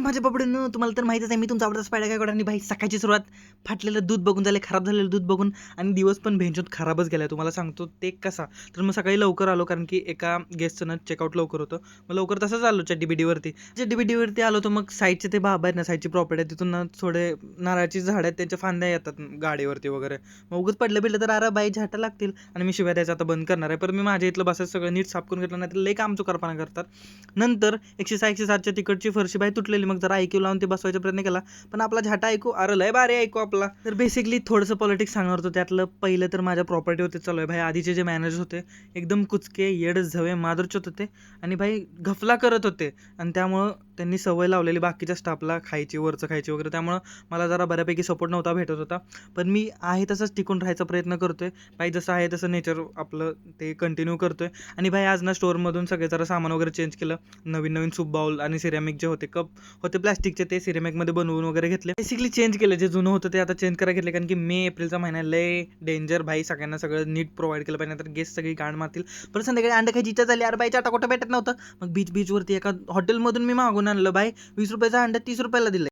माझ्या बाबड्यांनो, तुम्हाला तर माहितीच आहे मी तुमचा आवडता स्पायडर काय आणि भाई सकाळची सुरुवात फाटलेलं दूध बघून झाले, खराब झालेलं दूध बघून आणि दिवस पण भेंचोत खराबच गेलाय. तुम्हाला सांगतो ते कसा. तर मग सकाळी लवकर आलो कारण की एका गेस्टचं ना चेकआउट लवकर होतं. मग लवकर तसंच आलो ChatGPTवरती. ChatGPTवरती आलो तर मग साईडचे ते बाबा आहेत ना, साईडची प्रॉपर्टी आहे तिथून ना थोडे नारळाची झाड आहेत त्यांच्या फांद्या येतात गाडीवरती वगैरे. मग उगच पडलं तर अरे बाई झाटा लागतील आणि मी शिवाय द्यायचं आता बंद करणार आहे. पण मी माझ्या इथलं बसायचं सगळं नीट साफ करून घेतलं, नाही तर लई काम चुकारपणा करतात. नंतर 106-107च्या तिकडची फरशी बाई तुटलेली, मग जरा ऐकू लावून ते बसवायचा प्रयत्न केला, पण आपला झाटा ऐकू अरे लय भारी ऐकू आपला. तर बेसिकली थोडंसं पॉलिटिक्स सांगणार होतं. त्यातलं पहिलं तर माझ्या प्रॉपर्टीवरती चालू आहे भाई. आधीचे जे मॅनेजर होते एकदम कुचके येड झवे मादरचोत होते आणि भाई घफला करत होते आणि त्यामुळं त्यांनी सवय लावलेली बाकीच्या स्टाफला खायची, वरचं खायची वगैरे. त्यामुळं मला जरा बऱ्यापैकी सपोर्ट नव्हता भेटत होता. पण मी आहे तसंच टिकून राहायचा प्रयत्न करतोय भाई. जसं आहे तसं नेचर आपलं ते कंटिन्यू करतोय. आणि भाई आज ना स्टोअरमधून सगळे जरा सामान वगैरे चेंज केलं. नवीन नवीन सूप बाउल आणि सिरॅमिक जे होते कप होते प्लास्टिकचे, ते सिरॅमिकमध्ये बनवून वगैरे घेतले. बेसिकली चेंज केलं, जे जुनं होतं ते आता चेंज करायला घेतले. कारण की मे एप्रिलचा महिना लय डेंजर भाई. सगळ्यांना सगळं नीट प्रोव्हाइड केलं पाहिजे, तर गेस्ट सगळी गाण मारतील. परत संध्याकाळी अंडे खायची इच्छा झाली, अरे बाई चाटा कुठं भेटत नव्हतं. मग बीचवरती एका हॉटेलमधून मी मागून आणलं भाई. 20 रुपयाचा अंडा 30 रुपयाला दिलं.